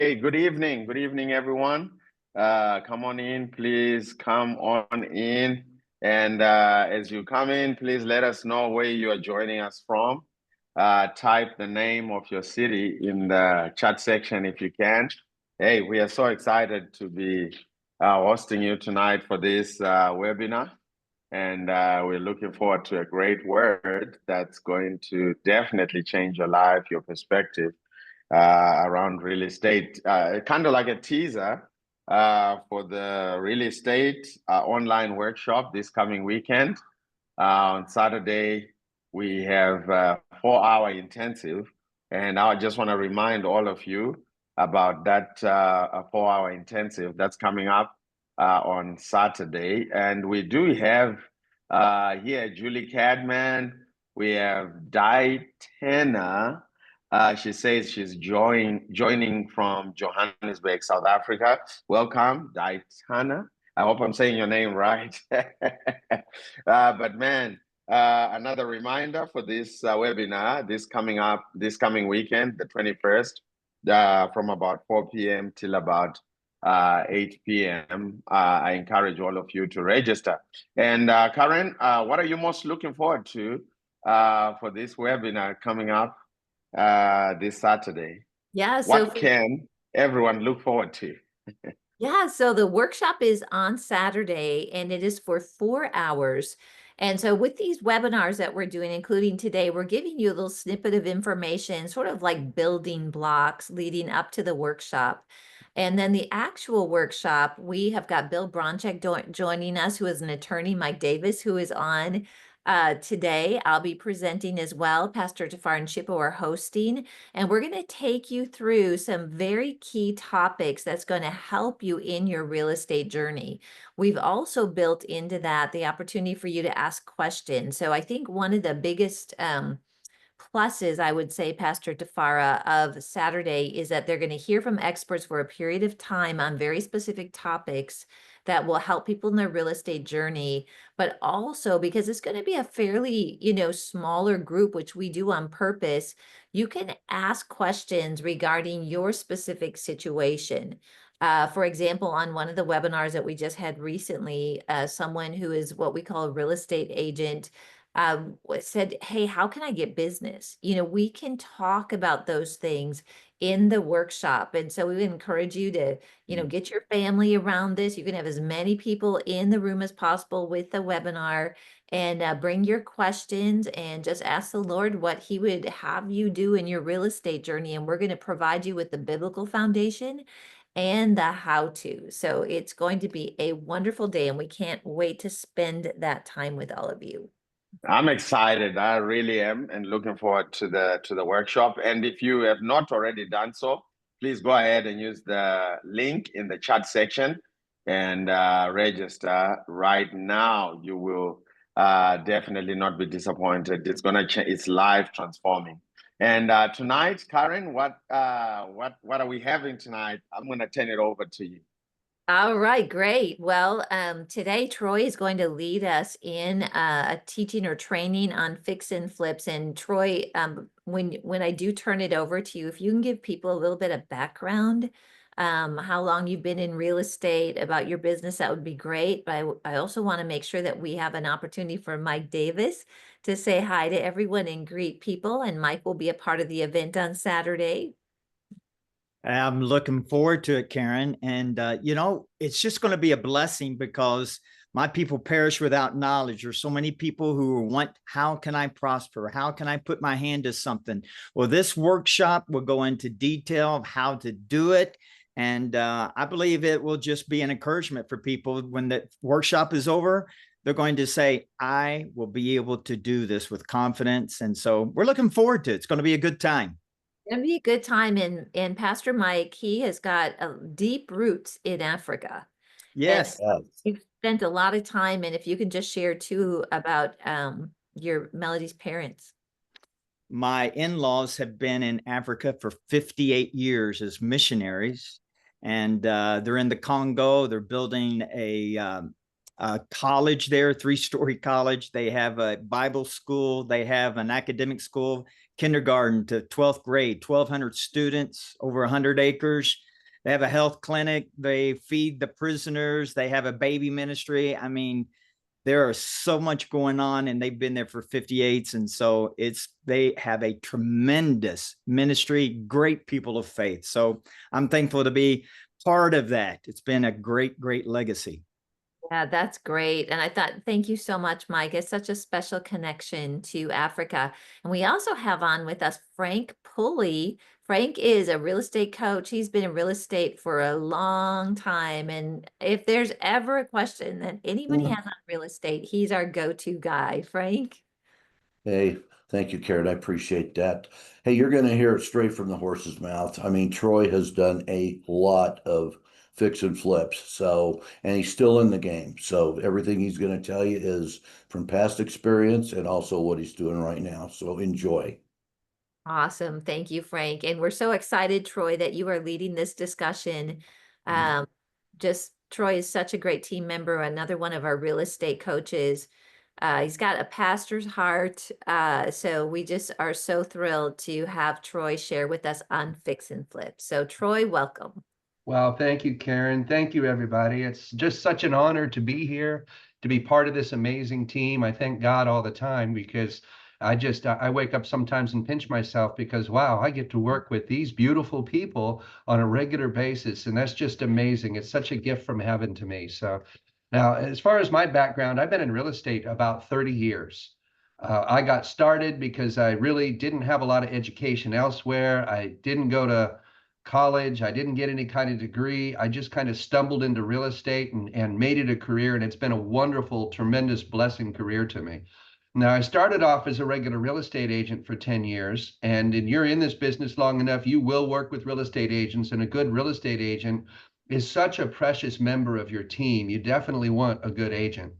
Good evening. Good evening, everyone. Come on in, please come on in. And as you come in, please let us know where you are joining us from. Type the name of your city in the chat section if you can. Hey, we are so excited to be hosting you tonight for this webinar. And we're looking forward to a great word that's going to definitely change your life, your perspective around real estate, kind of like a teaser for the real estate online workshop this coming weekend. On Saturday, we have a 4-hour intensive, and I just want to remind all of you about that 4-hour intensive that's coming up on Saturday. And we do have here Julie Cadman, we have Diana. She says she's joining from Johannesburg, South Africa. Welcome, Diana. I hope I'm saying your name right. But man, another reminder for this webinar, this coming weekend, the 21st, from about 4 p.m. till about 8 p.m. I encourage all of you to register. And Karen, what are you most looking forward to for this webinar coming up this Saturday? Yeah. What can everyone look forward to? Yeah, so the workshop is on Saturday and it is for 4 hours. And so with these webinars that we're doing, including today, we're giving you a little snippet of information, sort of like building blocks leading up to the workshop. And then the actual workshop, we have got Bill Bronchek joining us, who is an attorney, Mike Davis, who is on today. I'll be presenting as well. Pastor Jafar and Chippo are hosting. And we're going to take you through some very key topics that's going to help you in your real estate journey. We've also built into that the opportunity for you to ask questions. So I think one of the biggest pluses, I would say, Pastor Tafara, of Saturday is that they're going to hear from experts for a period of time on very specific topics that will help people in their real estate journey, but also because it's going to be a fairly, smaller group, which we do on purpose, you can ask questions regarding your specific situation. For example, on one of the webinars that we just had recently, someone who is what we call a real estate agent said, hey, how can I get business? We can talk about those things in the workshop. And so we would encourage you to, get your family around this. You can have as many people in the room as possible with the webinar and bring your questions and just ask the Lord what he would have you do in your real estate journey. And we're going to provide you with the biblical foundation and the how-to. So it's going to be a wonderful day, and we can't wait to spend that time with all of you. I'm excited. I really am, and looking forward to the workshop. And if you have not already done so, please go ahead and use the link in the chat section and register right now. You will definitely not be disappointed. It's gonna change. It's life transforming. And tonight, Karen, what are we having tonight? I'm gonna turn it over to you. All right, great. Well, today Troy is going to lead us in a teaching or training on fix and flips. And Troy, when I do turn it over to you, if you can give people a little bit of background, how long you've been in real estate, about your business, that would be great. But I also want to make sure that we have an opportunity for Mike Davis to say hi to everyone and greet people. And Mike will be a part of the event on Saturday. I'm looking forward to it, Karen. And, it's just going to be a blessing because my people perish without knowledge. There's so many people who want, how can I prosper? How can I put my hand to something? Well, this workshop will go into detail of how to do it. And I believe it will just be an encouragement for people. When the workshop is over, they're going to say, I will be able to do this with confidence. And so we're looking forward to it. It's going to be a good time. It'll be a good time. And Pastor Mike, he has got deep roots in Africa. Yes. You've spent a lot of time. And if you can just share too about your Melody's parents. My in-laws have been in Africa for 58 years as missionaries, and they're in the Congo. They're building a college there, 3-story college. They have a Bible school. They have an academic school, kindergarten to 12th grade, 1,200 students, over 100 acres. They have a health clinic. They feed the prisoners. They have a baby ministry. I mean, there is so much going on, and they've been there for 58s. And so they have a tremendous ministry, great people of faith. So I'm thankful to be part of that. It's been a great, great legacy. Yeah, that's great. And I thought, thank you so much, Mike. It's such a special connection to Africa. And we also have on with us Frank Pulley. Frank is a real estate coach. He's been in real estate for a long time. And if there's ever a question that anybody has on real estate, he's our go-to guy. Frank? Hey, thank you, Karen. I appreciate that. Hey, you're going to hear it straight from the horse's mouth. I mean, Troy has done a lot of fix and flips. So, and he's still in the game. So everything he's going to tell you is from past experience and also what he's doing right now. So enjoy. Awesome. Thank you, Frank. And we're so excited, Troy, that you are leading this discussion. Mhm. Just Troy is such a great team member, another one of our real estate coaches. He's got a pastor's heart. So we just are so thrilled to have Troy share with us on Fix and Flip. So Troy, welcome. Wow, thank you, Karen. Thank you, everybody. It's just such an honor to be here, to be part of this amazing team. I thank God all the time because I wake up sometimes and pinch myself because, wow, I get to work with these beautiful people on a regular basis. And that's just amazing. It's such a gift from heaven to me. So now, as far as my background, I've been in real estate about 30 years. I got started because I really didn't have a lot of education elsewhere. I didn't go to college. I didn't get any kind of degree. I just kind of stumbled into real estate and made it a career. And it's been a wonderful, tremendous blessing career to me. Now, I started off as a regular real estate agent for 10 years. And you're in this business long enough, you will work with real estate agents. And a good real estate agent is such a precious member of your team. You definitely want a good agent.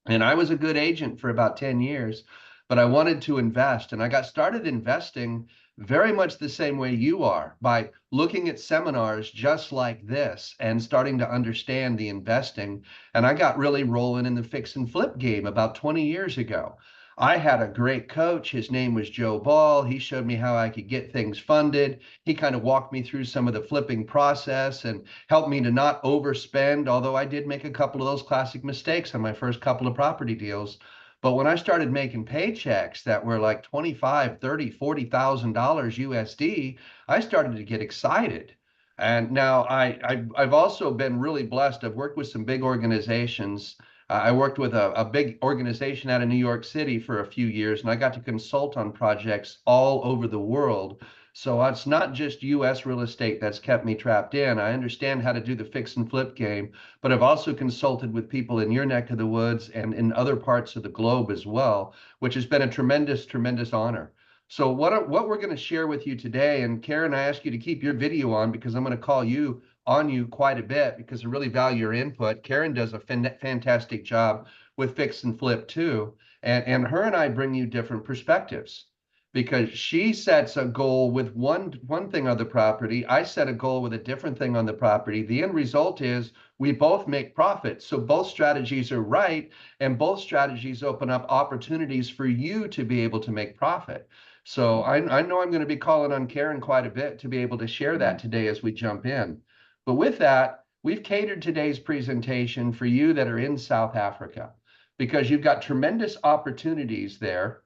And I was a good agent for about 10 years, but I wanted to invest. And I got started investing very much the same way you are, by looking at seminars just like this and starting to understand the investing. And I got really rolling in the fix and flip game about 20 years ago. I had a great coach. His name was Joe Ball. He showed me how I could get things funded. He kind of walked me through some of the flipping process and helped me to not overspend, although I did make a couple of those classic mistakes on my first couple of property deals. But when I started making paychecks that were like 25, 30, $40,000 USD, I started to get excited. And now I've also been really blessed. I've worked with some big organizations. I worked with a big organization out of New York City for a few years, and I got to consult on projects all over the world. So it's not just US real estate that's kept me trapped in. I understand how to do the fix and flip game, but I've also consulted with people in your neck of the woods and in other parts of the globe as well, which has been a tremendous, tremendous honor. So what we're going to share with you today, and Karen, I ask you to keep your video on because I'm going to call you on you quite a bit because I really value your input. Karen does a fantastic job with fix and flip too. And her and I bring you different perspectives because she sets a goal with one thing on the property. I set a goal with a different thing on the property. The end result is we both make profit. So both strategies are right, and both strategies open up opportunities for you to be able to make profit. So I know I'm going to be calling on Karen quite a bit to be able to share that today as we jump in. But with that, we've catered today's presentation for you that are in South Africa because you've got tremendous opportunities there.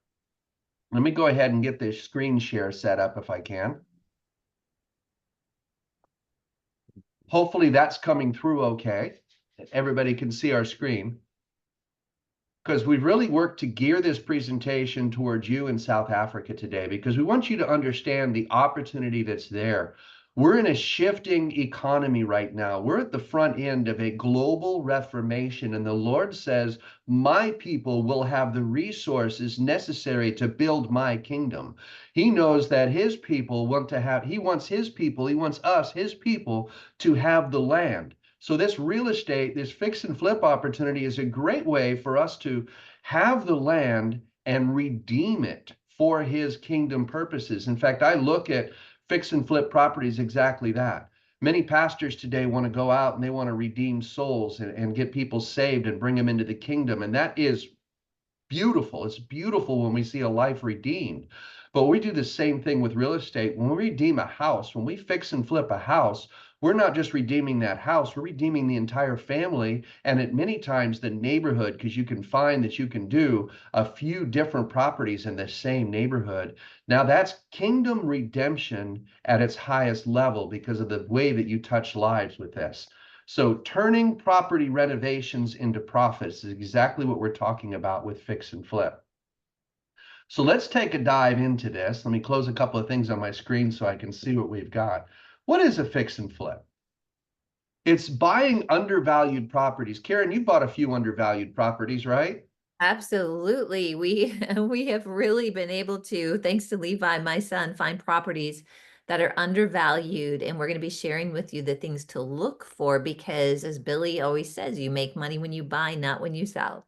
Let me go ahead and get this screen share set up if I can. Hopefully that's coming through okay. Everybody can see our screen. Because we've really worked to gear this presentation towards you in South Africa today, because we want you to understand the opportunity that's there. We're in a shifting economy right now. We're at the front end of a global reformation, and the Lord says, my people will have the resources necessary to build my kingdom. He knows that his people want to have, he wants us, his people, to have the land. So this real estate, this fix and flip opportunity is a great way for us to have the land and redeem it for his kingdom purposes. In fact, I look at fix and flip properties exactly that. Many pastors today want to go out and they want to redeem souls and get people saved and bring them into the kingdom. And that is beautiful. It's beautiful when we see a life redeemed. But we do the same thing with real estate. When we redeem a house, when we fix and flip a house, we're not just redeeming that house, we're redeeming the entire family. And at many times the neighborhood, because you can find that you can do a few different properties in the same neighborhood. Now that's kingdom redemption at its highest level because of the way that you touch lives with this. So turning property renovations into profits is exactly what we're talking about with fix and flip. So let's take a dive into this. Let me close a couple of things on my screen so I can see what we've got. What is a fix and flip? It's buying undervalued properties. Karen, you bought a few undervalued properties, right? Absolutely. We we have really been able to, thanks to Levi, my son, find properties that are undervalued. And we're going to be sharing with you the things to look for because, as Billy always says, you make money when you buy, not when you sell.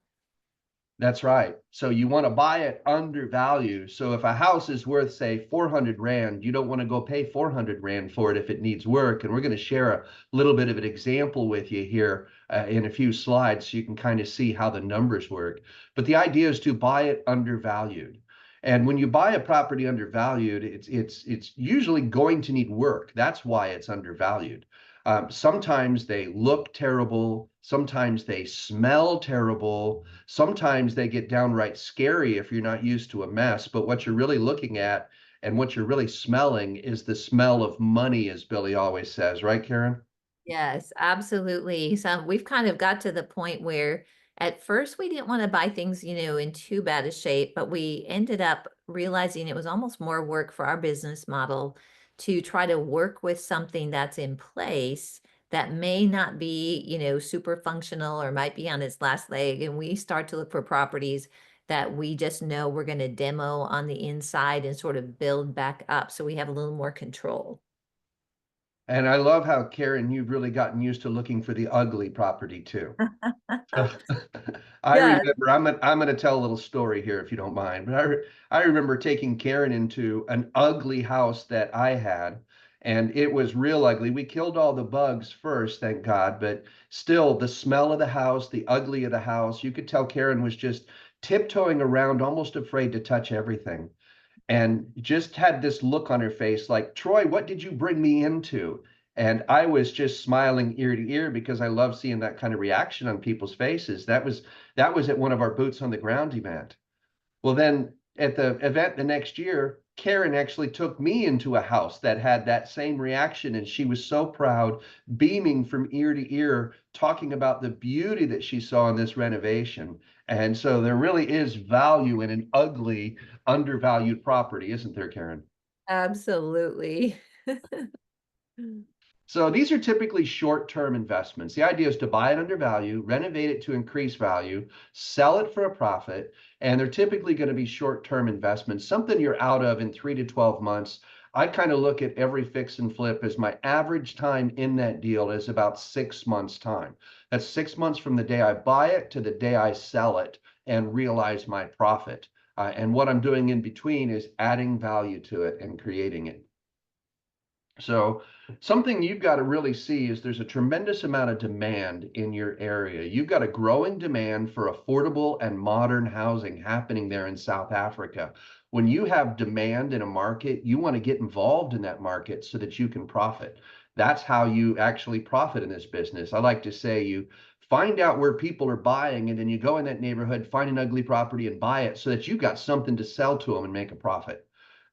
That's right. So you want to buy it undervalued. So if a house is worth, say, 400 Rand, you don't want to go pay 400 Rand for it if it needs work. And we're going to share a little bit of an example with you here in a few slides so you can kind of see how the numbers work. But the idea is to buy it undervalued. And when you buy a property undervalued, it's usually going to need work. That's why it's undervalued. Sometimes they look terrible. Sometimes they smell terrible. Sometimes they get downright scary if you're not used to a mess. But what you're really looking at and what you're really smelling is the smell of money, as Billy always says, right, Karen? Yes, absolutely. So we've kind of got to the point where at first we didn't want to buy things, in too bad a shape, but we ended up realizing it was almost more work for our business model to try to work with something that's in place that may not be, super functional or might be on its last leg. And we start to look for properties that we just know we're going to demo on the inside and sort of build back up so we have a little more control. And I love how, Karen, you've really gotten used to looking for the ugly property too. So, I Yeah. remember, I'm going to tell a little story here if you don't mind. But I remember taking Karen into an ugly house that I had, and it was real ugly. We killed all the bugs first, thank God, but still the smell of the house, the ugly of the house, you could tell Karen was just tiptoeing around, almost afraid to touch everything. And just had this look on her face like, Troy, what did you bring me into? And I was just smiling ear to ear because I love seeing that kind of reaction on people's faces. That was at one of our boots on the ground event. Well, then at the event the next year, Karen actually took me into a house that had that same reaction. And she was so proud, beaming from ear to ear, talking about the beauty that she saw in this renovation. And so there really is value in an ugly, undervalued property, isn't there, Karen? Absolutely. So these are typically short-term investments. The idea is to buy it under value, renovate it to increase value, sell it for a profit, and they're typically going to be short-term investments, something you're out of in 3 to 12 months. I kind of look at every fix and flip as my average time in that deal is about 6 months time. That's 6 months from the day I buy it to the day I sell it and realize my profit. And what I'm doing in between is adding value to it and creating it. So something you've got to really see is there's a tremendous amount of demand in your area. You've got a growing demand for affordable and modern housing happening there in South Africa. When you have demand in a market, you want to get involved in that market so that you can profit. That's how you actually profit in this business. I like to say you find out where people are buying, and then you go in that neighborhood, find an ugly property and buy it so that you've got something to sell to them and make a profit.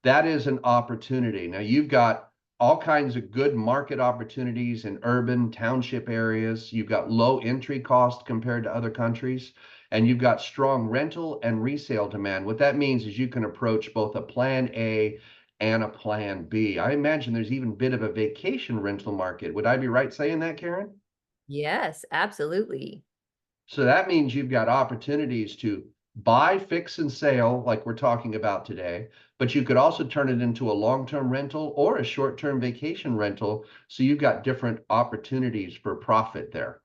That is an opportunity. Now you've got all kinds of good market opportunities in urban township areas. You've got low entry cost compared to other countries, and you've got strong rental and resale demand. What that means is you can approach both a plan A and a plan B. I imagine there's even a bit of a vacation rental market. Would I be right saying that, Karen? Yes, absolutely. So that means you've got opportunities to buy, fix, and sell like we're talking about today, but you could also turn it into a long-term rental or a short-term vacation rental. So you've got different opportunities for profit there.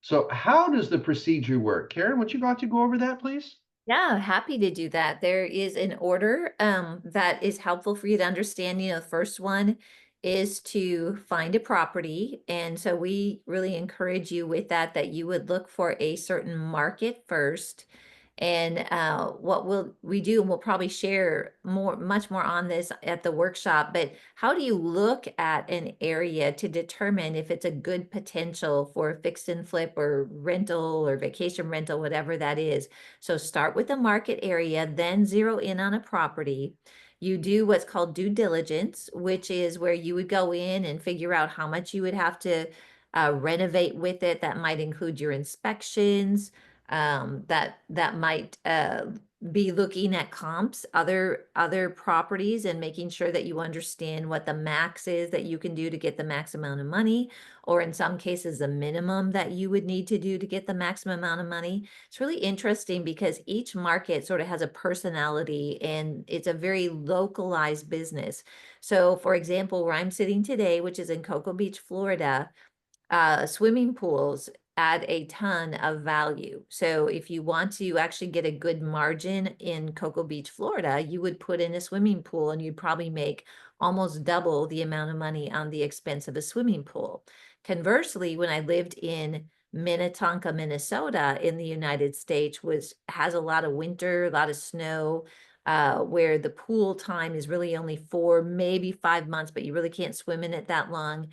So how does the procedure work? Karen, would you like to go over that, please? Yeah, happy to do that. There is an order that is helpful for you to understand. The first one is to find a property. And so we really encourage you with that you would look for a certain market first. And what we do, and we'll probably share much more on this at the workshop, but how do you look at an area to determine if it's a good potential for fix and flip or rental or vacation rental, whatever that is? So start with the market area, then zero in on a property. You do what's called due diligence, which is where you would go in and figure out how much you would have to renovate with it. That might include your inspections, that might be looking at comps, other properties, and making sure that you understand what the max is that you can do to get the max amount of money, or in some cases the minimum that you would need to do to get the maximum amount of money. It's really interesting because each market sort of has a personality and it's a very localized business. So for example, where I'm sitting today, which is in Cocoa Beach, Florida, swimming pools add a ton of value. So if you want to actually get a good margin in Cocoa Beach, Florida, you would put in a swimming pool and you'd probably make almost double the amount of money on the expense of a swimming pool. Conversely, when I lived in Minnetonka, Minnesota in the United States, which has a lot of winter, a lot of snow, where the pool time is really only 4, maybe 5 months, but you really can't swim in it that long.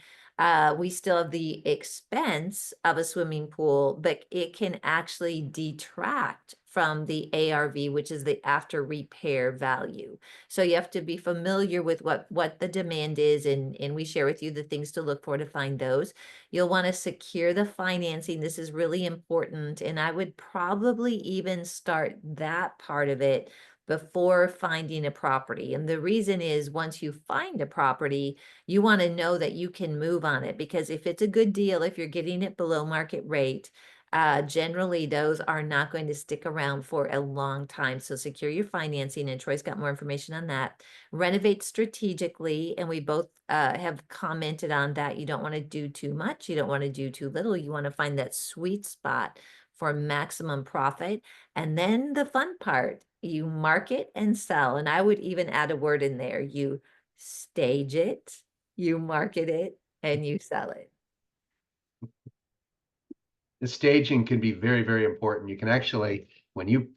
We still have the expense of a swimming pool, but it can actually detract from the ARV, which is the after repair value. So you have to be familiar with what the demand is, and we share with you the things to look for to find those. You'll want to secure the financing. This is really important, and I would probably even start that part of it before finding a property. And the reason is, once you find a property, you want to know that you can move on it, because if it's a good deal, if you're getting it below market rate, generally those are not going to stick around for a long time. So secure your financing, and Troy's got more information on that. Renovate strategically, and we both have commented on that. You don't want to do too much. You don't want to do too little. You want to find that sweet spot for maximum profit. And then the fun part, you market and sell. And I would even add a word in there. You stage it, you market it, and you sell it. The staging can be very, very important. You can actually, when you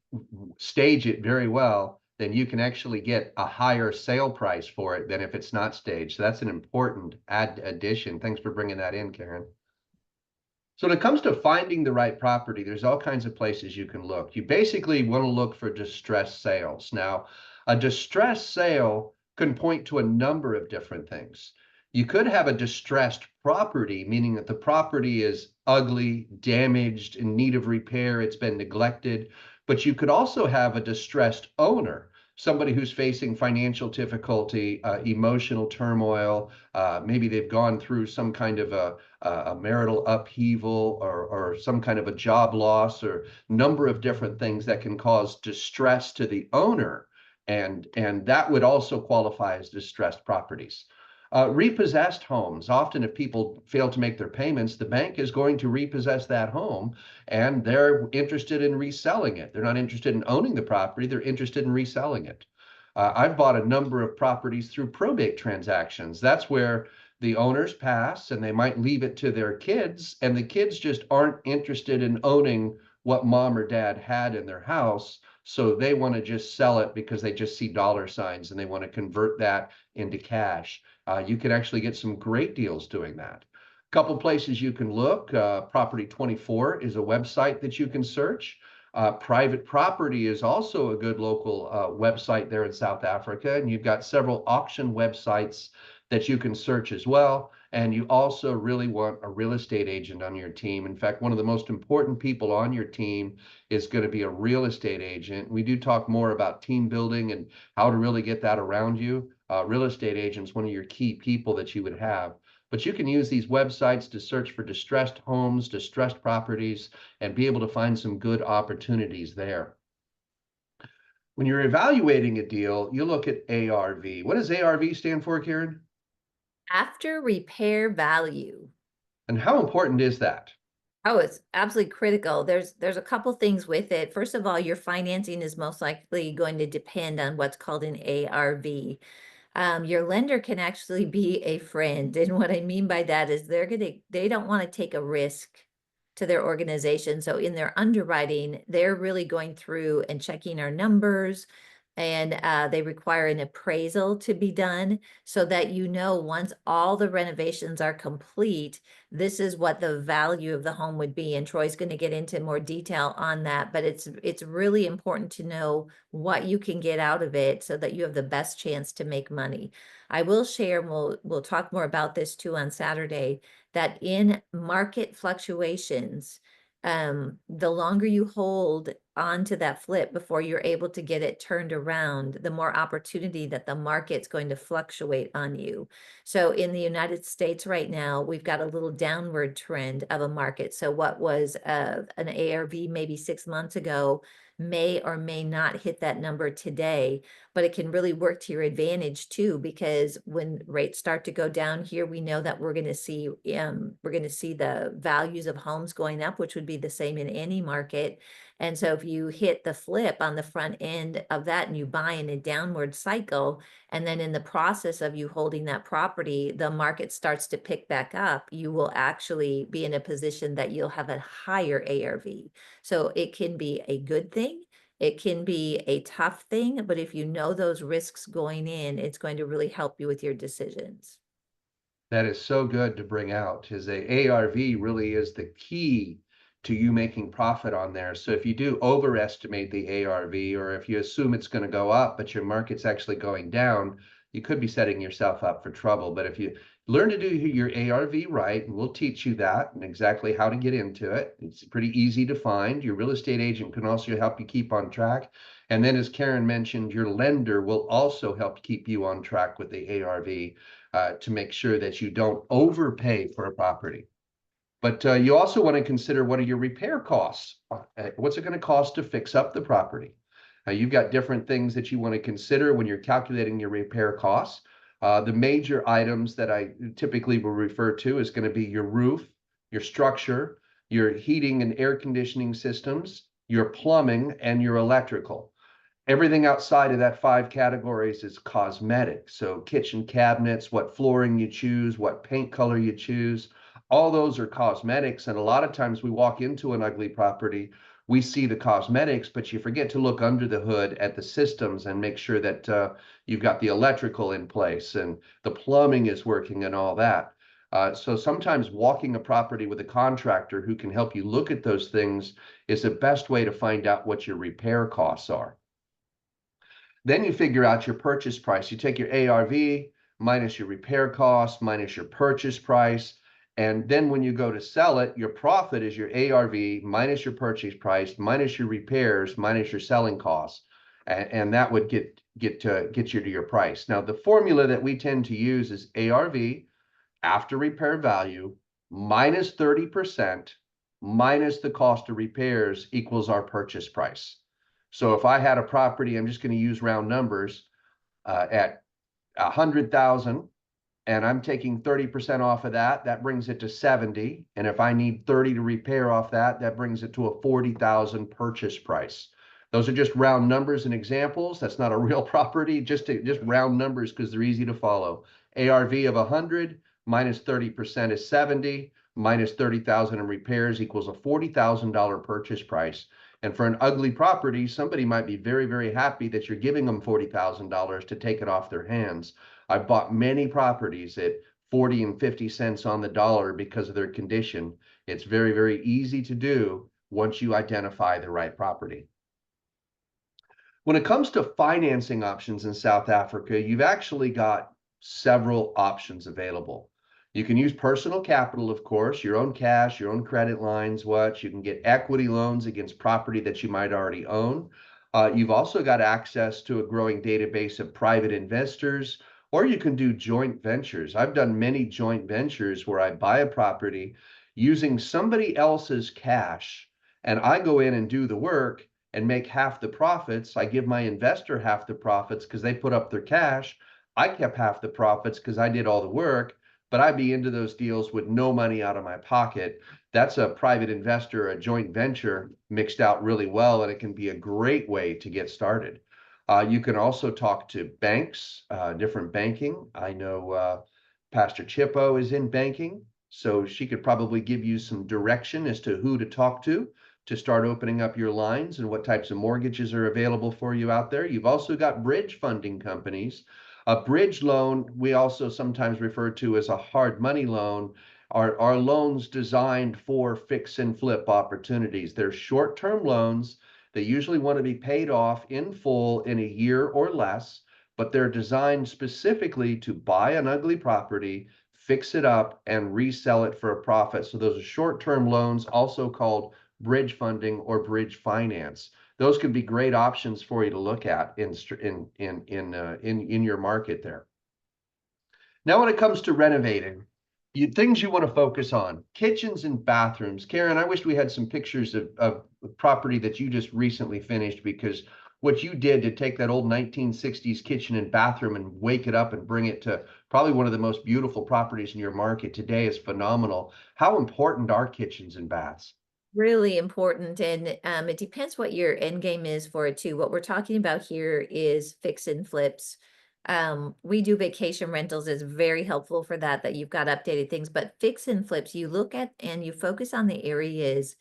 stage it very well, then you can actually get a higher sale price for it than if it's not staged. So that's an important addition. Thanks for bringing that in, Karen. So when it comes to finding the right property, there's all kinds of places you can look. You basically want to look for distressed sales. Now, a distressed sale can point to a number of different things. You could have a distressed property, meaning that the property is ugly, damaged, in need of repair, it's been neglected. But you could also have a distressed owner, somebody who's facing financial difficulty, emotional turmoil. Maybe they've gone through some kind of a marital upheaval, or some kind of a job loss, or number of different things that can cause distress to the owner. And that would also qualify as distressed properties. Repossessed homes. Often if people fail to make their payments, the bank is going to repossess that home, and they're interested in reselling it. They're not interested in owning the property, they're interested in reselling it. I've bought a number of properties through probate transactions. That's where the owners pass and they might leave it to their kids, and the kids just aren't interested in owning what mom or dad had in their house. So they want to just sell it because they just see dollar signs and they want to convert that into cash. You can actually get some great deals doing that. A couple places you can look. Property 24 is a website that you can search. Private Property is also a good local website there in South Africa, and you've got several auction websites that you can search as well. And you also really want a real estate agent on your team. In fact, one of the most important people on your team is going to be a real estate agent. We do talk more about team building and how to really get that around you. Real estate agent's one of your key people that you would have. But you can use these websites to search for distressed homes, distressed properties, and be able to find some good opportunities there. When you're evaluating a deal, you look at ARV. What does ARV stand for, Karen? After repair value. And how important is that? Oh, it's absolutely critical. There's a couple things with it. First of all, your financing is most likely going to depend on what's called an ARV. Your lender can actually be a friend. And what I mean by that is they don't want to take a risk to their organization. So in their underwriting, they're really going through and checking our numbers, and they require an appraisal to be done so that once all the renovations are complete, this is what the value of the home would be. And Troy's going to get into more detail on that, but it's really important to know what you can get out of it so that you have the best chance to make money. I will share, and we'll talk more about this too on Saturday, that in market fluctuations, the longer you hold on to that flip before you're able to get it turned around, the more opportunity that the market's going to fluctuate on you. So in the United States right now, we've got a little downward trend of a market. So what was an ARV maybe 6 months ago may or may not hit that number today, but it can really work to your advantage too, because when rates start to go down here, we know that we're going to see the values of homes going up, which would be the same in any market. And so if you hit the flip on the front end of that and you buy in a downward cycle, and then in the process of you holding that property, the market starts to pick back up, you will actually be in a position that you'll have a higher ARV. So it can be a good thing. It can be a tough thing, but if you know those risks going in, it's going to really help you with your decisions. That is so good to bring out, is a ARV really is the key to you making profit on there. So if you do overestimate the ARV, or if you assume it's going to go up, but your market's actually going down, you could be setting yourself up for trouble. But if you learn to do your ARV right, and we'll teach you that and exactly how to get into it. It's pretty easy to find. Your real estate agent can also help you keep on track. And then, as Karen mentioned, your lender will also help keep you on track with the ARV to make sure that you don't overpay for a property. But you also want to consider, what are your repair costs? What's it going to cost to fix up the property? You've got different things that you want to consider when you're calculating your repair costs. The major items that I typically will refer to is going to be your roof, your structure, your heating and air conditioning systems, your plumbing, and your electrical. Everything outside of that 5 categories is cosmetic. So kitchen cabinets, what flooring you choose, what paint color you choose, all those are cosmetics. And a lot of times we walk into an ugly property, we see the cosmetics, but you forget to look under the hood at the systems and make sure that you've got the electrical in place and the plumbing is working and all that. So sometimes walking a property with a contractor who can help you look at those things is the best way to find out what your repair costs are. Then you figure out your purchase price. You take your ARV minus your repair costs, minus your purchase price. And then when you go to sell it, your profit is your ARV minus your purchase price, minus your repairs, minus your selling costs. And that would get you to your price. Now, the formula that we tend to use is ARV after repair value minus 30% minus the cost of repairs equals our purchase price. So if I had a property, I'm just going to use round numbers, at 100,000, and I'm taking 30% off of that, that brings it to 70. And if I need 30 to repair off that, that brings it to a 40,000 purchase price. Those are just round numbers and examples. That's not a real property, just round numbers because they're easy to follow. ARV of 100 minus 30% is 70, minus 30,000 in repairs equals a $40,000 purchase price. And for an ugly property, somebody might be very, very happy that you're giving them $40,000 to take it off their hands. I've bought many properties at 40 and 50 cents on the dollar because of their condition. It's very, very easy to do once you identify the right property. When it comes to financing options in South Africa, you've actually got several options available. You can use personal capital, of course, your own cash, your own credit lines, you can get equity loans against property that you might already own. You've also got access to a growing database of private investors, or you can do joint ventures. I've done many joint ventures where I buy a property using somebody else's cash, and I go in and do the work and make half the profits. I give my investor half the profits because they put up their cash. I kept half the profits because I did all the work, but I'd be into those deals with no money out of my pocket. That's a private investor, a joint venture mixed out really well, and it can be a great way to get started. You can also talk to banks, different banking. I know Pastor Chippo is in banking. So she could probably give you some direction as to who to talk to start opening up your lines and what types of mortgages are available for you out there. You've also got bridge funding companies. A bridge loan, we also sometimes refer to as a hard money loan, are loans designed for fix and flip opportunities. They're short-term loans. They usually want to be paid off in full in a year or less, but they're designed specifically to buy an ugly property, fix it up, and resell it for a profit. So those are short-term loans, also called bridge funding or bridge finance. Those could be great options for you to look at in your market there. Now, when it comes to renovating, things you want to focus on: kitchens and bathrooms. Karen, I wish we had some pictures of the property that you just recently finished, because what you did to take that old 1960s kitchen and bathroom and wake it up and bring it to probably one of the most beautiful properties in your market today is phenomenal. How important are kitchens and baths? Really important, and it depends what your end game is for it too. What we're talking about here is fix and flips. We do vacation rentals, is very helpful for that you've got updated things, but fix and flips, you look at and you focus on the areas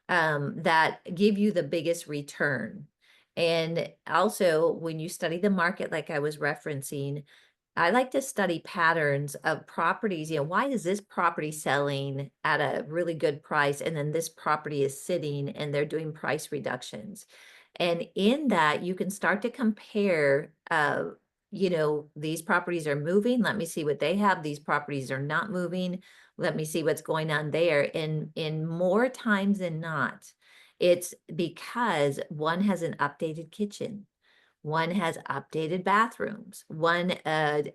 that give you the biggest return. And also when you study the market, like I was referencing, I like to study patterns of properties. Why is this property selling at a really good price and then this property is sitting and they're doing price reductions? And in that, you can start to compare, these properties are moving. Let me see what they have. These properties are not moving. Let me see what's going on there. And in more times than not, it's because one has an updated kitchen. One has updated bathrooms. One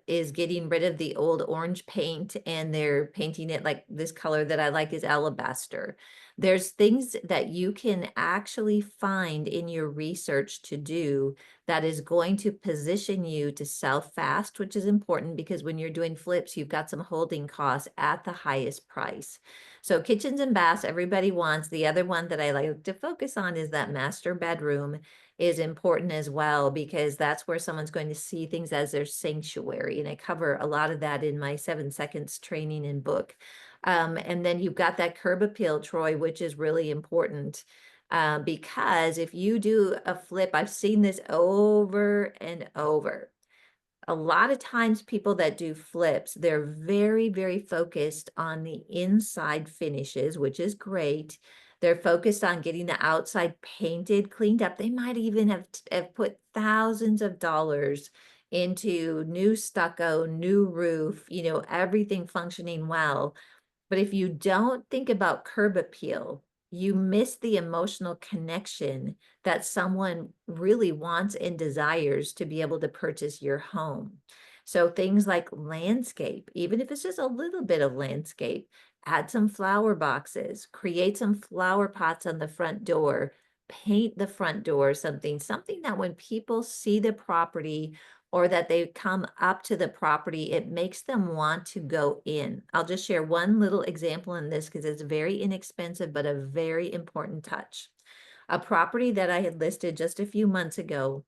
is getting rid of the old orange paint and they're painting it like this color that I like is alabaster. There's things that you can actually find in your research to do that is going to position you to sell fast, which is important because when you're doing flips, you've got some holding costs at the highest price. So kitchens and baths, everybody wants. The other one that I like to focus on is that master bedroom is important as well, because that's where someone's going to see things as their sanctuary. And I cover a lot of that in my 7 seconds training and book. And then you've got that curb appeal, Troy, which is really important. Because if you do a flip, I've seen this over and over. A lot of times people that do flips, they're very, very focused on the inside finishes, which is great. They're focused on getting the outside painted, cleaned up. They might even have put thousands of dollars into new stucco, new roof, everything functioning well. But if you don't think about curb appeal, you miss the emotional connection that someone really wants and desires to be able to purchase your home. So things like landscape, even if it's just a little bit of landscape, add some flower boxes, create some flower pots on the front door, paint the front door, something that when people see the property or that they come up to the property, it makes them want to go in. I'll just share one little example in this because it's very inexpensive, but a very important touch. A property that I had listed just a few months ago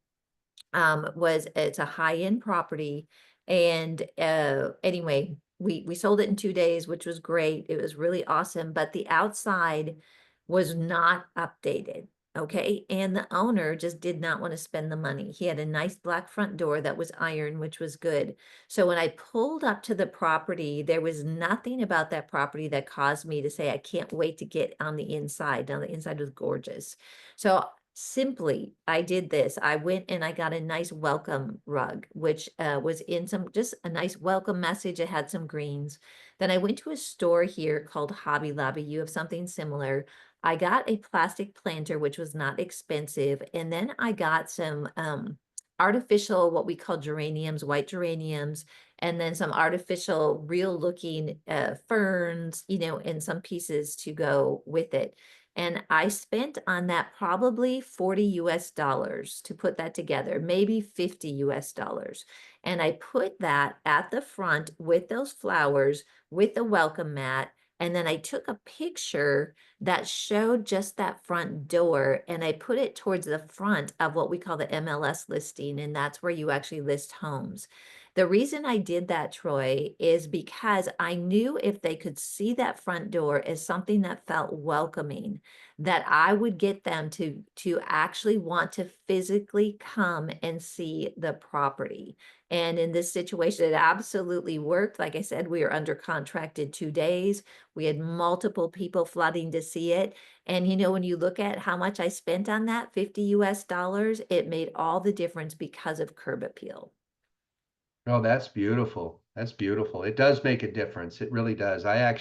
it's a high-end property. And anyway, we sold it in 2 days, which was great. It was really awesome, but the outside was not updated. Okay. And the owner just did not want to spend the money. He had a nice black front door that was iron, which was good. So when I pulled up to the property, there was nothing about that property that caused me to say, I can't wait to get on the inside. Now, the inside was gorgeous. So simply, I did this. I went and I got a nice welcome rug, which was in just a nice welcome message. It had some greens. Then I went to a store here called Hobby Lobby. You have something similar. I got a plastic planter, which was not expensive. And then I got some artificial, what we call geraniums, white geraniums, and then some artificial real looking ferns, and some pieces to go with it. And I spent on that probably $40 US to put that together, maybe $50 US. And I put that at the front with those flowers, with the welcome mat. And then I took a picture that showed just that front door and I put it towards the front of what we call the MLS listing. And that's where you actually list homes. The reason I did that, Troy, is because I knew if they could see that front door as something that felt welcoming, that I would get them to actually want to physically come and see the property. And in this situation, it absolutely worked. Like I said, we were under contract in 2 days. We had multiple people flooding to see it. And you know, when you look at how much I spent on that, $50 US, it made all the difference because of curb appeal. Oh, that's beautiful. That's beautiful. It does make a difference. It really does. I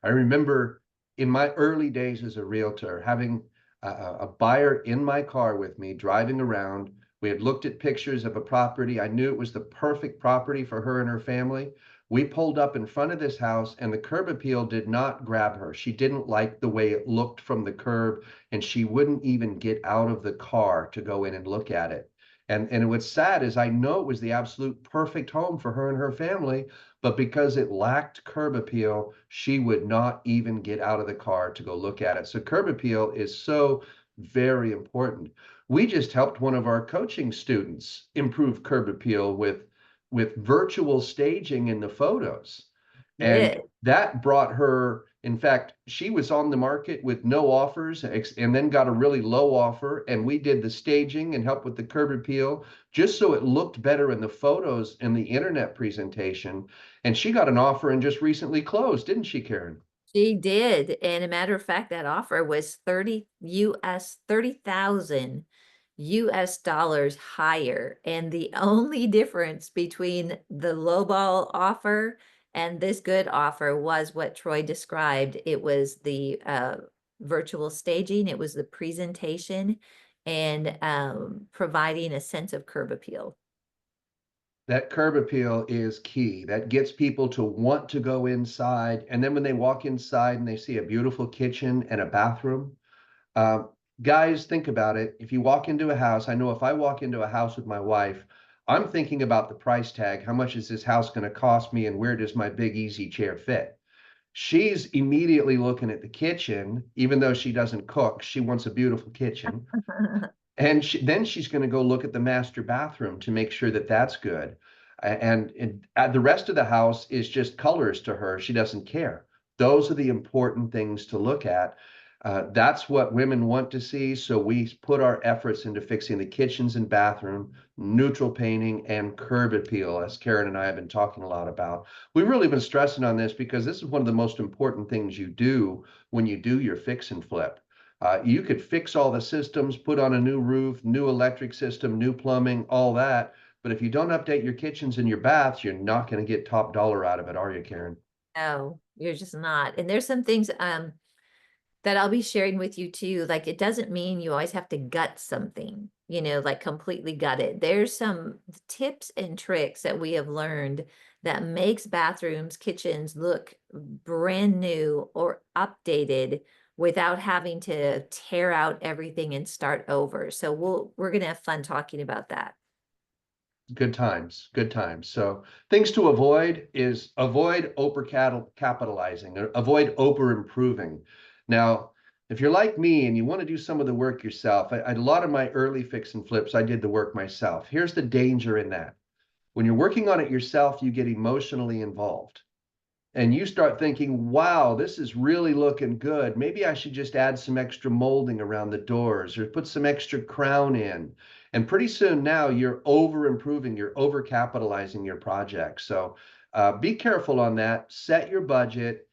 remember in my early days as a realtor, having a buyer in my car with me driving around. We had looked at pictures of a property. I knew it was the perfect property for her and her family. We pulled up in front of this house and the curb appeal did not grab her. She didn't like the way it looked from the curb, and she wouldn't even get out of the car to go in and look at it. And what's sad is I know it was the absolute perfect home for her and her family, but because it lacked curb appeal, she would not even get out of the car to go look at it. So curb appeal is so very important. We just helped one of our coaching students improve curb appeal with virtual staging in the photos. And Yeah. that brought her, in fact, she was on the market with no offers and then got a really low offer. And we did the staging and helped with the curb appeal just so it looked better in the photos and the internet presentation. And she got an offer and just recently closed, didn't she, Karen? She did. And a matter of fact, that offer was 30,000 US dollars higher. And the only difference between the lowball offer and this good offer was what Troy described. It was the virtual staging, it was the presentation, and providing a sense of curb appeal. That curb appeal is key. That gets people to want to go inside. And then when they walk inside and they see a beautiful kitchen and a bathroom, uh, guys, think about it. If you walk into a house, I know if I walk into a house with my wife, I'm thinking about the price tag. How much is this house going to cost me? And where does my big easy chair fit? She's immediately looking at the kitchen, even though she doesn't cook. She wants a beautiful kitchen. And then she's going to go look at the master bathroom to make sure that that's good. And the rest of the house is just colors to her. She doesn't care. Those are the important things to look at. That's what women want to see. So we put our efforts into fixing the kitchens and bathroom, neutral painting, and curb appeal, as Karen and I have been talking a lot about. We've really been stressing on this because this is one of the most important things you do when you do your fix and flip. You could fix all the systems, put on a new roof, new electric system, new plumbing, all that. But if you don't update your kitchens and your baths, you're not going to get top dollar out of it, are you, Karen? No, you're just not. And there's some things that I'll be sharing with you too. Like, it doesn't mean you always have to gut something, like completely gut it. There's some tips and tricks that we have learned that makes bathrooms, kitchens look brand new or updated without having to tear out everything and start over. So we're going to have fun talking about that. Good times, good times. So things to avoid is avoid over capitalizing, or avoid over improving. Now, if you're like me and you want to do some of the work yourself, a lot of my early fix and flips, I did the work myself. Here's the danger in that. When you're working on it yourself, you get emotionally involved. And you start thinking, wow, this is really looking good. Maybe I should just add some extra molding around the doors or put some extra crown in. And pretty soon now you're over improving, you're over capitalizing your project. So be careful on that. Set your budget.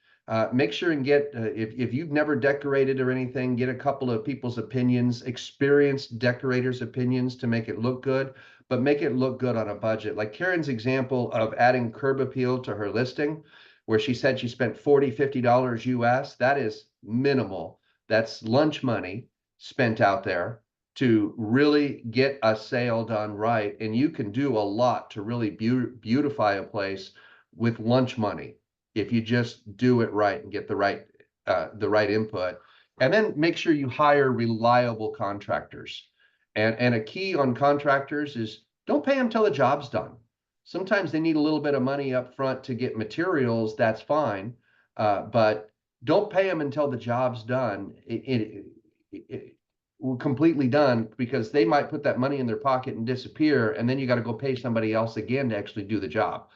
Make sure and get, if you've never decorated or anything, get a couple of people's opinions, experienced decorators' opinions to make it look good, but make it look good on a budget. Like Karen's example of adding curb appeal to her listing, where she said she spent $40, $50 US, that is minimal. That's lunch money spent out there to really get a sale done right. And you can do a lot to really beautify a place with lunch money if you just do it right and get the right input. And then make sure you hire reliable contractors. And a key on contractors is don't pay them till the job's done. Sometimes they need a little bit of money up front to get materials, that's fine. But don't pay them until the job's done. completely done, because they might put that money in their pocket and disappear, and then you got to go pay somebody else again to actually do the job.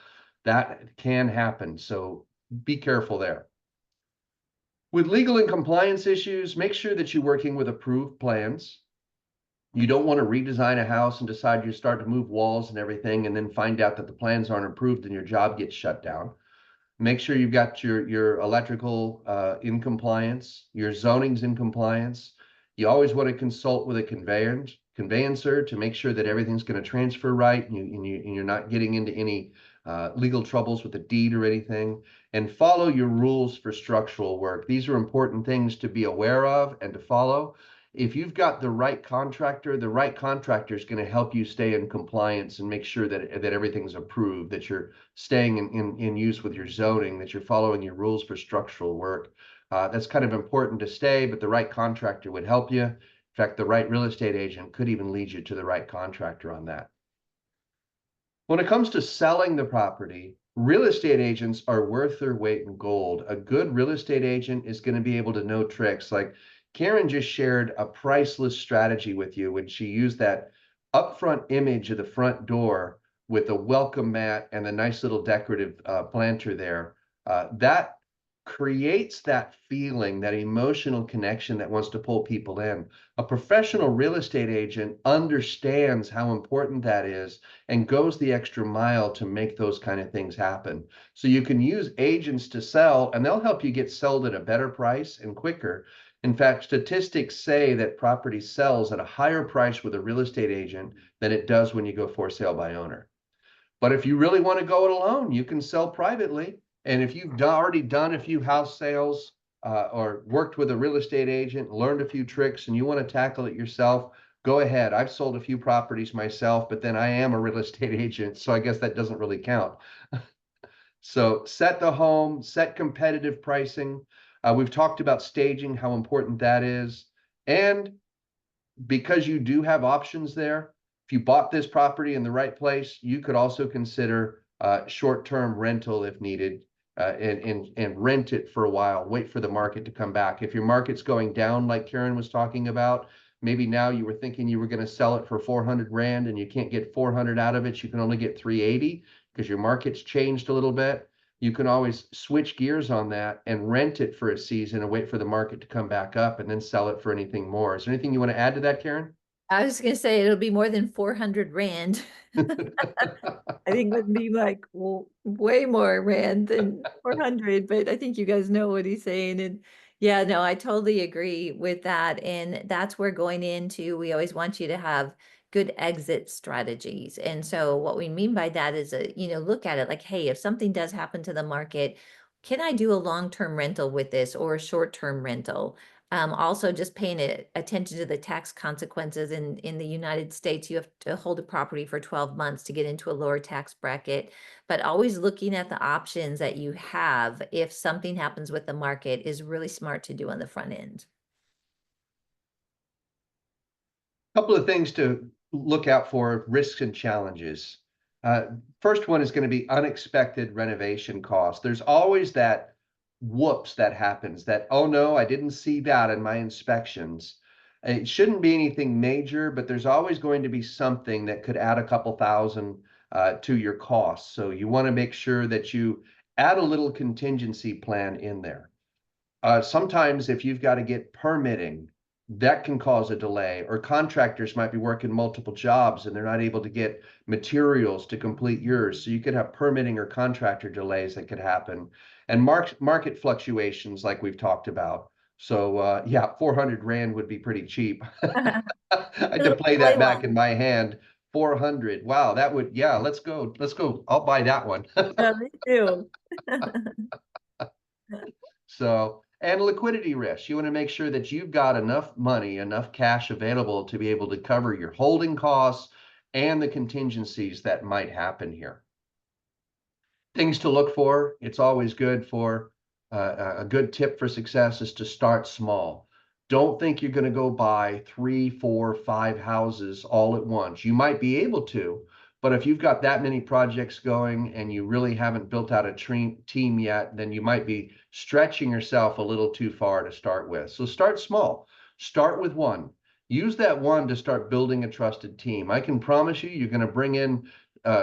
That can happen, so be careful there. With legal and compliance issues, make sure that you're working with approved plans. You don't want to redesign a house and decide you start to move walls and everything and then find out that the plans aren't approved and your job gets shut down. Make sure you've got your electrical in compliance, your zoning's in compliance. You always want to consult with a conveyancer to make sure that everything's going to transfer right, and you're not getting into any legal troubles with the deed or anything. And follow your rules for structural work. These are important things to be aware of and to follow. If you've got the right contractor is going to help you stay in compliance and make sure that everything's approved, that you're staying in use with your zoning, that you're following your rules for structural work. That's kind of important to stay, but the right contractor would help you. In fact, the right real estate agent could even lead you to the right contractor on that. When it comes to selling the property, real estate agents are worth their weight in gold. A good real estate agent is going to be able to know tricks. Like Karen just shared a priceless strategy with you when she used that upfront image of the front door with the welcome mat and the nice little decorative planter there. That creates that feeling, that emotional connection that wants to pull people in. A professional real estate agent understands how important that is and goes the extra mile to make those kind of things happen. So you can use agents to sell, and they'll help you get sold at a better price and quicker. In fact, statistics say that property sells at a higher price with a real estate agent than it does when you go for sale by owner. But if you really want to go it alone, you can sell privately. And if you've already done a few house sales or worked with a real estate agent, learned a few tricks, and you want to tackle it yourself, go ahead. I've sold a few properties myself, but then I am a real estate agent, so I guess that doesn't really count. So set the home, set competitive pricing. We've talked about staging, how important that is. And because you do have options there, if you bought this property in the right place, you could also consider short-term rental if needed, and rent it for a while, wait for the market to come back. If your market's going down, like Karen was talking about, maybe now you were thinking you were going to sell it for 400 grand and you can't get 400 out of it, you can only get 380 because your market's changed a little bit. You can always switch gears on that and rent it for a season and wait for the market to come back up and then sell it for anything more. Is there anything you want to add to that, Karen? I was going to say it'll be more than 400 Rand. I think it would be like way more Rand than 400, but I think you guys know what he's saying. And yeah, no, I totally agree with that. And that's where going into, we always want you to have good exit strategies. And so what we mean by that is, look at it like, hey, if something does happen to the market, can I do a long-term rental with this or a short-term rental? Also, just paying attention to the tax consequences in the United States, you have to hold a property for 12 months to get into a lower tax bracket, but always looking at the options that you have if something happens with the market is really smart to do on the front end. A couple of things to look out for, risks and challenges. First one is going to be unexpected renovation costs. There's always that whoops that happens, that, oh no, I didn't see that in my inspections. It shouldn't be anything major, but there's always going to be something that could add a couple thousand to your costs. So you want to make sure that you add a little contingency plan in there. Sometimes if you've got to get permitting, that can cause a delay, or contractors might be working multiple jobs and they're not able to get materials to complete yours. So you could have permitting or contractor delays that could happen, and market fluctuations like we've talked about. So yeah, 400 Rand would be pretty cheap. I had to play that back in my hand. 400. Wow, that would, yeah, let's go. I'll buy that one. Me too. So, and liquidity risk. You want to make sure that you've got enough money, enough cash available to be able to cover your holding costs and the contingencies that might happen here. Things to look for. It's always good for a good tip for success is to start small. Don't think you're going to go buy 3, 4, 5 houses all at once. You might be able to, but if you've got that many projects going and you really haven't built out a team yet, then you might be stretching yourself a little too far to start with. So start small. Start with one. use that one to start building a trusted team. I can promise you, you're going to bring in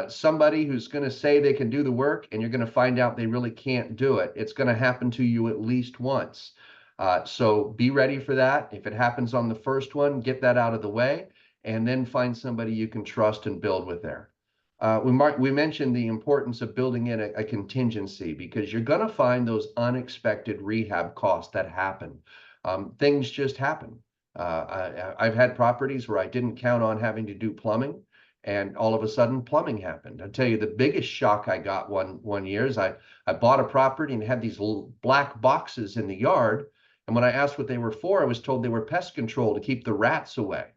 somebody who's going to say they can do the work, and you're going to find out they really can't do it. It's going to happen to you at least once. So be ready for that. If it happens on the first one, get that out of the way, and then find somebody you can trust and build with there. We mentioned the importance of building in a contingency, because you're going to find those unexpected rehab costs that happen. Things just happen. I've had properties where I didn't count on having to do plumbing, and all of a sudden plumbing happened. I'll tell you, the biggest shock I got one year is I bought a property and had these little black boxes in the yard. And when I asked what they were for, I was told they were pest control to keep the rats away.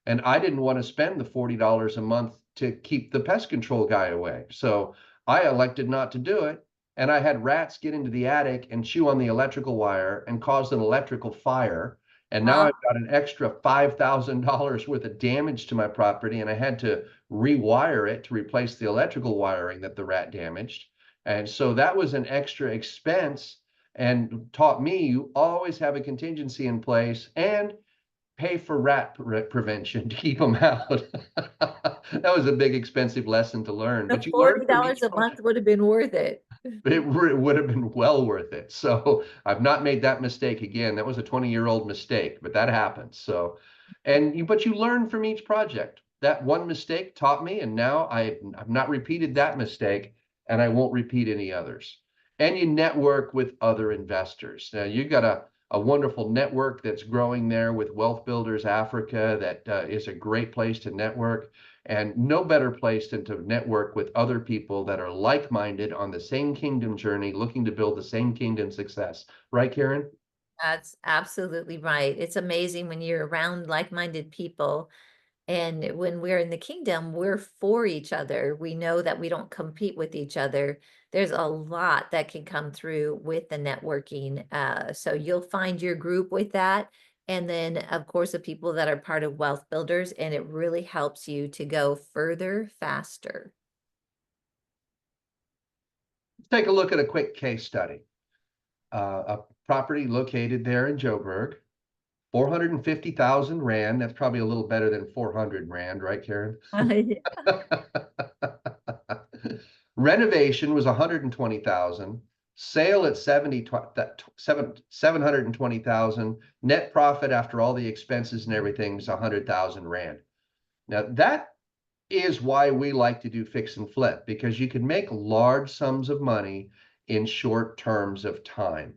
And I didn't want to spend the $40 a month to keep the pest control guy away. So I elected not to do it. And I had rats get into the attic and chew on the electrical wire and cause an electrical fire. And now I've got an extra $5,000 worth of damage to my property, and I had to rewire it to replace the electrical wiring that the rat damaged. And so that was an extra expense, and taught me you always have a contingency in place and pay for rat prevention to keep them out. That was a big, expensive lesson to learn. The But you learn from $40 each a month would have been worth it. it would have been well worth it. So I've not made that mistake again. That was a 20-year-old mistake, but that happens. So, but you learn from each project. That one mistake taught me, and now I've not repeated that mistake, and I won't repeat any others. And you network with other investors. Now you got a wonderful network that's growing there with Wealth Builders Africa. That is a great place to network. And no better place than to network with other people that are like-minded on the same kingdom journey, looking to build the same kingdom success. Right, Karen? That's absolutely right. It's amazing when you're around like-minded people. And when we're in the kingdom, we're for each other. We know that we don't compete with each other. There's a lot that can come through with the networking. So you'll find your group with that. And then, of course, the people that are part of Wealth Builders, and it really helps you to go further, faster. Let's take a look at a quick case study. A property located there in Joburg, 450,000 Rand. That's probably a little better than 400 Rand, right, Karen? Renovation was 120,000. Sale at 720,000. Net profit after all the expenses and everything is 100,000 Rand. Now that is why we like to do fix and flip, because you can make large sums of money in short terms of time.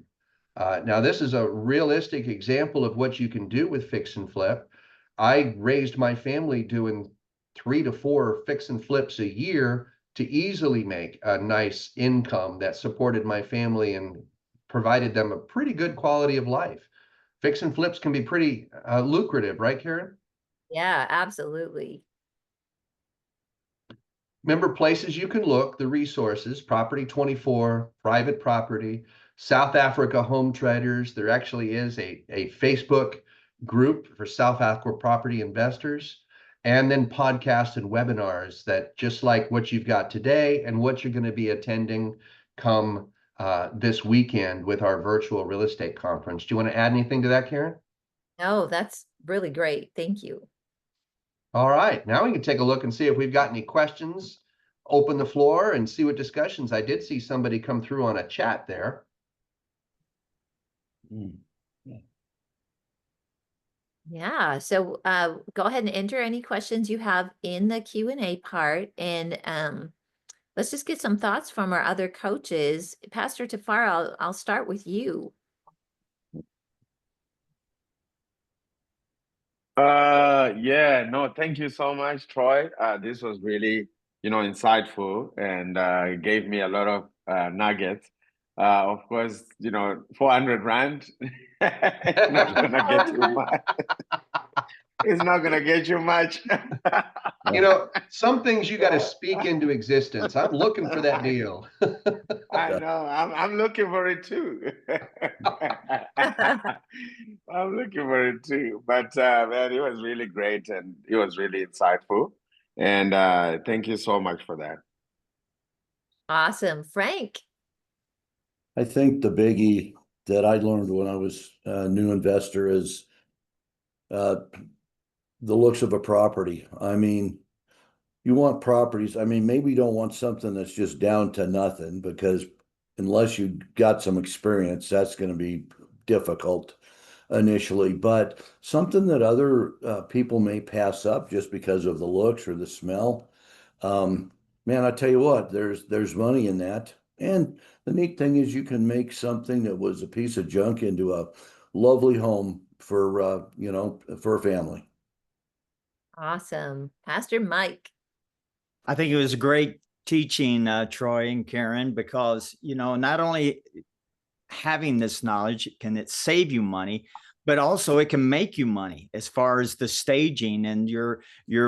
Now this is a realistic example of what you can do with fix and flip. I raised my family doing 3 to 4 fix and flips a year to easily make a nice income that supported my family and provided them a pretty good quality of life. Fix and flips can be pretty lucrative, right, Karen? Yeah, absolutely. Remember places you can look, the resources, Property 24, private property, South Africa Home Traders. There actually is a Facebook group for South Africa property investors, and then podcasts and webinars that just like what you've got today and what you're going to be attending come this weekend with our virtual real estate conference. Do you want to add anything to that, Karen? No, that's really great. Thank you. All right, now we can take a look and see if we've got any questions. Open the floor and see what discussions. I did see somebody come through on a chat there. Yeah, so go ahead and enter any questions you have in the Q&A part, and let's just get some thoughts from our other coaches. Pastor Tafara, I'll start with you. Yeah, no, thank you so much, Troy. This was really, insightful, and gave me a lot of nuggets. Of course, 400 Rand, it's not gonna get you much. It's not gonna get you much. Some things you got to speak into existence. I'm looking for that deal. I know. I'm looking for it too. I'm looking for it too. But man, it was really great, and it was really insightful. And thank you so much for that. Awesome. Frank. I think the biggie that I learned when I was a new investor is the looks of a property. I mean, you want properties. I mean, maybe you don't want something that's just down to nothing because unless you got some experience, that's going to be difficult initially. But something that other people may pass up just because of the looks or the smell. Um, Man, I tell you what, there's money in that. And the neat thing is you can make something that was a piece of junk into a lovely home for for a family. Awesome. Pastor Mike. I think it was great teaching Troy and Karen because, not only having this knowledge can it save you money, but also it can make you money as far as the staging and your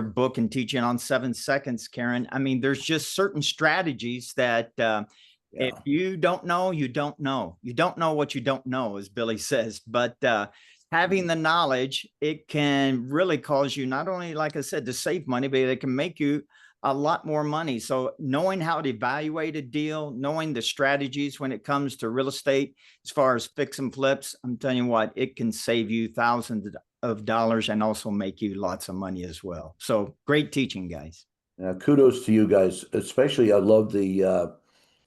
book and teaching on 7 seconds, Karen. I mean, there's just certain strategies that if Yeah. you don't know, you don't know. You don't know what you don't know, as Billy says. But having the knowledge, it can really cause you not only, like I said, to save money, but it can make you a lot more money. So knowing how to evaluate a deal, knowing the strategies when it comes to real estate, as far as fix and flips, I'm telling you what, it can save you thousands of dollars and also make you lots of money as well. So great teaching, guys. Kudos to you guys, especially I love the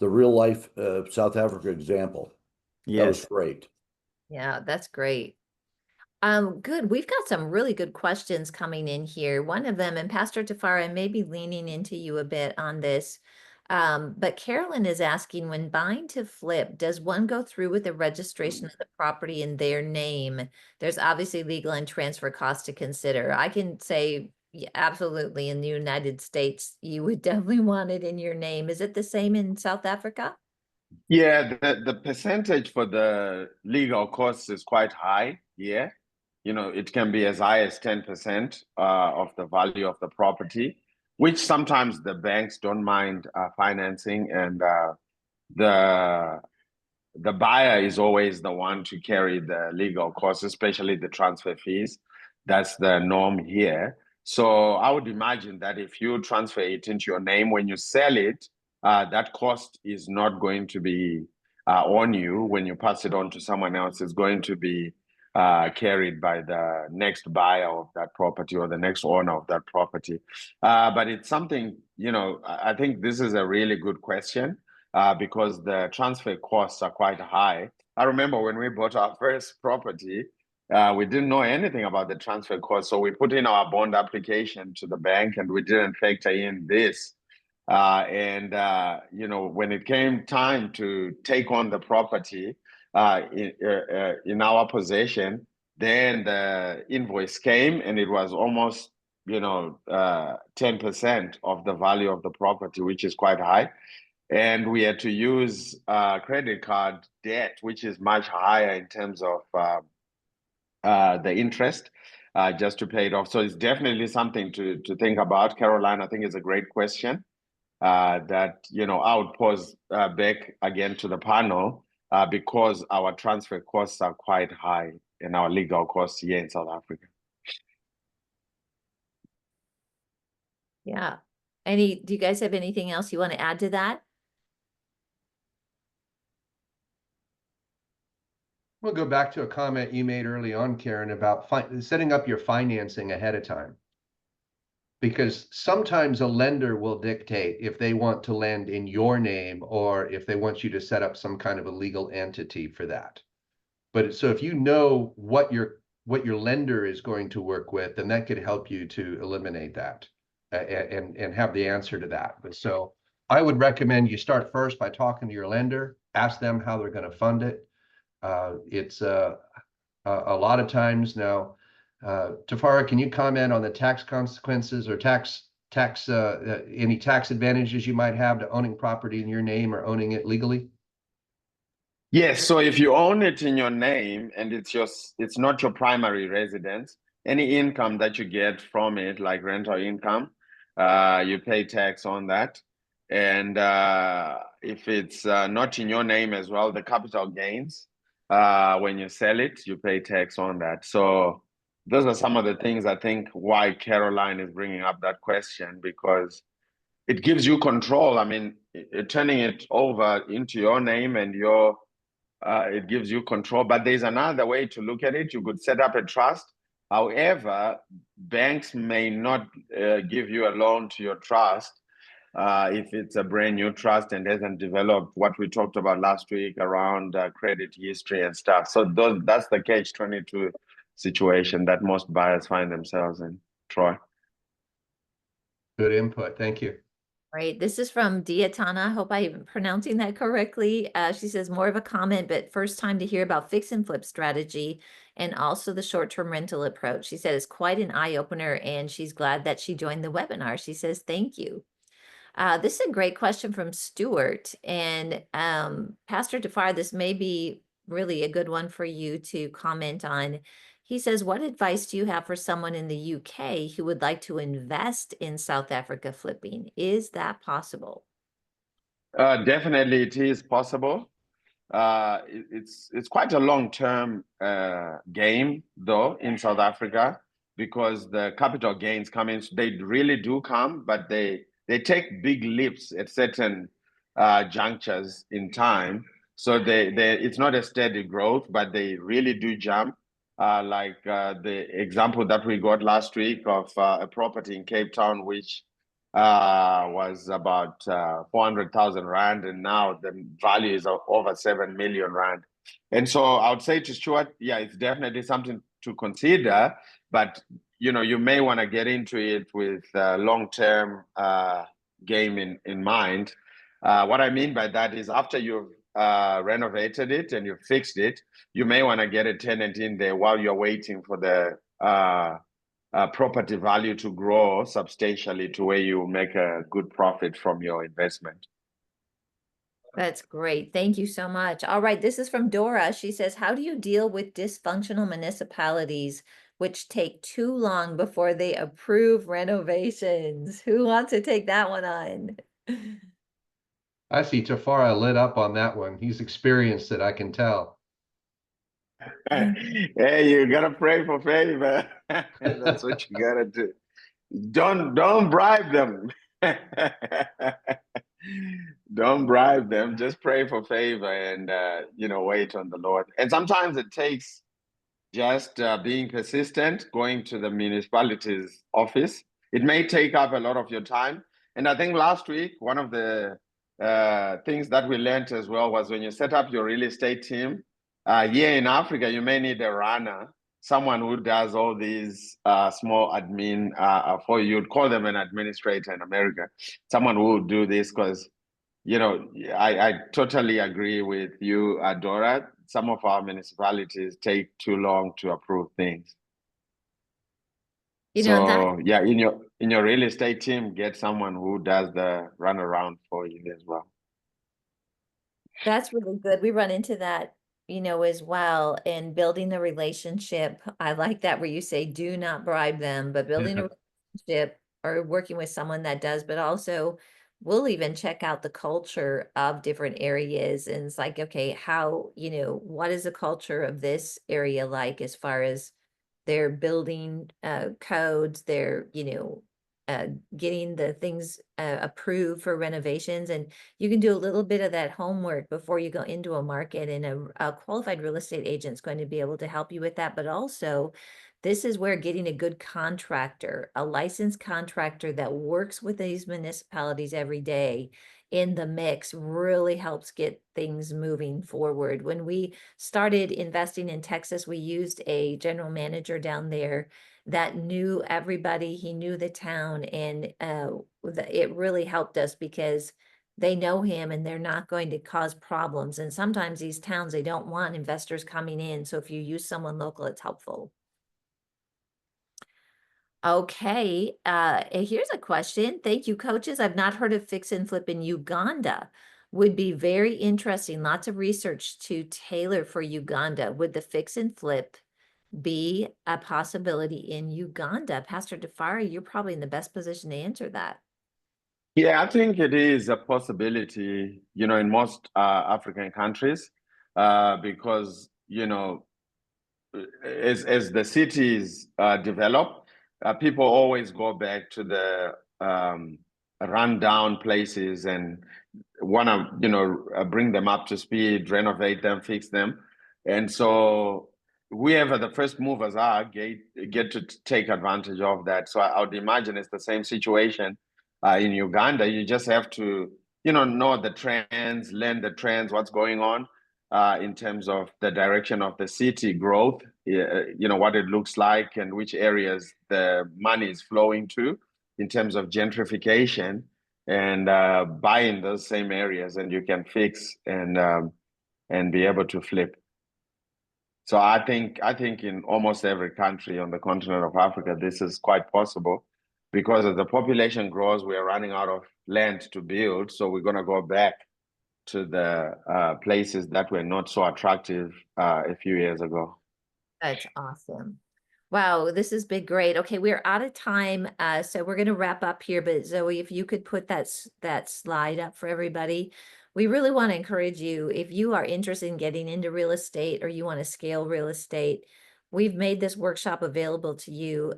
real life South Africa example. That was Yes. great. Yeah, that's great. Good. We've got some really good questions coming in here. One of them, and Pastor Tafara, may be leaning into you a bit on this. But Carolyn is asking, when buying to flip, does one go through with the registration of the property in their name? There's obviously legal and transfer costs to consider. I can say, yeah, absolutely, in the United States, you would definitely want it in your name. Is it the same in South Africa? Yeah, the percentage for the legal costs is quite high. Yeah. It can be as high as 10% of the value of the property, which sometimes the banks don't mind financing, and the the buyer is always the one to carry the legal costs, especially the transfer fees. That's the norm here. So I would imagine that if you transfer it into your name when you sell it, that cost is not going to be on you when you pass it on to someone else. It's going to be carried by the next buyer of that property or the next owner of that property. But it's something, I think this is a really good question because the transfer costs are quite high. I remember when we bought our first property, we didn't know anything about the transfer cost. So we put in our bond application to the bank and we didn't factor in this. When it came time to take on the property in our possession, then the invoice came and it was almost 10% of the value of the property, which is quite high. And we had to use credit card debt, which is much higher in terms of the interest, just to pay it off. So it's definitely something to think about. Caroline, I think it's a great question that, I would pose back again to the panel because our transfer costs are quite high and our legal costs here in South Africa. Yeah. Do you guys have anything else you want to add to that? We'll go back to a comment you made early on, Karen, about setting up your financing ahead of time. Because sometimes a lender will dictate if they want to lend in your name or if they want you to set up some kind of a legal entity for that. But so if you know what your lender is going to work with, then that could help you to eliminate that and have the answer to that. But so I would recommend you start first by talking to your lender, ask them how they're going to fund it. It's a lot of times now. Tafara, can you comment on the tax consequences or any tax advantages you might have to owning property in your name or owning it legally? Yes, so if you own it in your name and it's not your primary residence, any income that you get from it, like rental income, you pay tax on that. And if it's not in your name as well, the capital gains, when you sell it, you pay tax on that. So those are some of the things I think why Caroline is bringing up that question, because it gives you control. I mean, turning it over into your name and it gives you control. But there's another way to look at it. You could set up a trust However, banks may not give you a loan to your trust if it's a brand new trust and hasn't developed what we talked about last week around credit history and stuff. So that's the catch-22 situation that most buyers find themselves in, Troy. Good input. Thank you. Right. This is from Diatana. I hope I'm pronouncing that correctly. She says more of a comment, but first time to hear about fix and flip strategy and also the short-term rental approach. She said it's quite an eye-opener and she's glad that she joined the webinar. She says, thank you. This is a great question from Stuart. And Pastor DeFar, this may be really a good one for you to comment on. He says, what advice do you have for someone in the UK who would like to invest in South Africa flipping? Is that possible? Definitely, it is possible. It's quite a long-term game, though, in South Africa, because the capital gains come in. They really do come, but they take big leaps at certain junctures in time. So it's not a steady growth, but they really do jump. Like the example that we got last week of a property in Cape Town, which was about 400,000 Rand, and now the value is over 7 million Rand. And so I would say to Stuart, yeah, it's definitely something to consider, but you may want to get into it with long-term game in mind. What I mean by that is after you've renovated it and you've fixed it, you may want to get a tenant in there while you're waiting for the property value to grow substantially to where you make a good profit from your investment. That's great. Thank you so much. All right. This is from Dora. She says, how do you deal with dysfunctional municipalities which take too long before they approve renovations? Who wants to take that one on? I see Tafara lit up on that one. He's experienced it, I can tell. Hey, you gotta pray for favor. That's what you gotta do. Don't bribe them. Don't bribe them. Just pray for favor and wait on the Lord. And sometimes it takes just being persistent, going to the municipality's office. It may take up a lot of your time. And I think last week, one of the things that we learned as well was when you set up your real estate team, here in Africa, you may need a runner, someone who does all these small admin for you. You'd call them an administrator in America, someone who will do this because, I totally agree with you, Dora. Some of our municipalities take too long to approve things. Yeah, in your real estate team, get someone who does the runaround for you as well. That's really good. We run into that, as well, and building the relationship. I like that where you say, do not bribe them, but building a relationship or working with someone that does, but also we'll even check out the culture of different areas. And it's like, okay, how, what is the culture of this area like as far as their building codes, their, getting the things approved for renovations. And you can do a little bit of that homework before you go into a market, and a qualified real estate agent is going to be able to help you with that. But also, this is where getting a good contractor, a licensed contractor that works with these municipalities every day in the mix really helps get things moving forward. When we started investing in Texas, we used a general manager down there that knew everybody. He knew the town, and it really helped us because they know him and they're not going to cause problems. And sometimes these towns, they don't want investors coming in. So if you use someone local, it's helpful. Okay, here's a question. Thank you, coaches. I've not heard of fix and flip in Uganda. Would be very interesting. Lots of research to tailor for Uganda. Would the fix and flip be a possibility in Uganda? Pastor DeFari, you're probably in the best position to answer that. Yeah, I think it is a possibility, in most African countries, because, as the cities develop, people always go back to the rundown places and want to, bring them up to speed, renovate them, fix them. And so whoever the first movers are get to take advantage of that. So I would imagine it's the same situation in Uganda. You just have to, know the trends, learn the trends, what's going on in terms of the direction of the city growth, what it looks like and which areas the money is flowing to in terms of gentrification, and buy in those same areas, and you can fix and be able to flip. So I think in almost every country on the continent of Africa, this is quite possible, because as the population grows, we are running out of land to build. So we're going to go back to the places that were not so attractive a few years ago. That's awesome. Wow, this has been great. Okay, we're out of time, so we're going to wrap up here. But Zoe, if you could put that slide up for everybody. We really want to encourage you, if you are interested in getting into real estate or you want to scale real estate, we've made this workshop available to you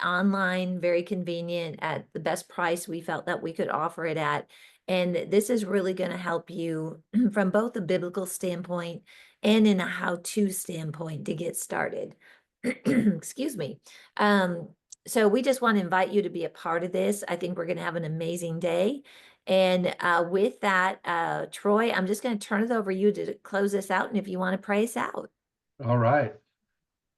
online, very convenient, at the best price we felt that we could offer it at. And this is really going to help you from both a biblical standpoint and in a how-to standpoint to get started. Excuse me. So we just want to invite you to be a part of this. I think we're going to have an amazing day. And with that, Troy, I'm just going to turn it over to you to close this out. And if you want to pray us out. All right.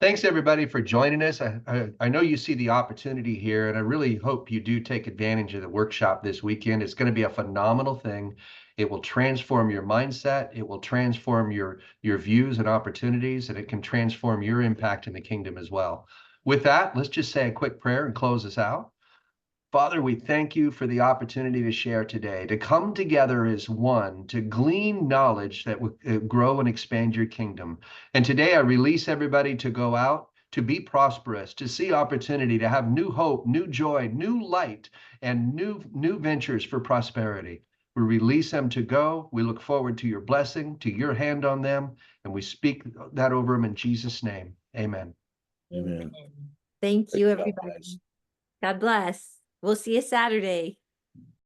Thanks, everybody, for joining us. I know you see the opportunity here, and I really hope you do take advantage of the workshop this weekend. It's going to be a phenomenal thing. It will transform your mindset. It will transform your views and opportunities, and it can transform your impact in the kingdom as well. With that, let's just say a quick prayer and close us out. Father, we thank you for the opportunity to share today, to come together as one, to glean knowledge that will grow and expand your kingdom. And today I release everybody to go out, to be prosperous, to see opportunity, to have new hope, new joy, new light, and new ventures for prosperity. We release them to go. We look forward to your blessing, to your hand on them, and we speak that over them in Jesus' name. Amen. Amen. Thank you, Thank you, everybody. guys. God bless. We'll see you Saturday.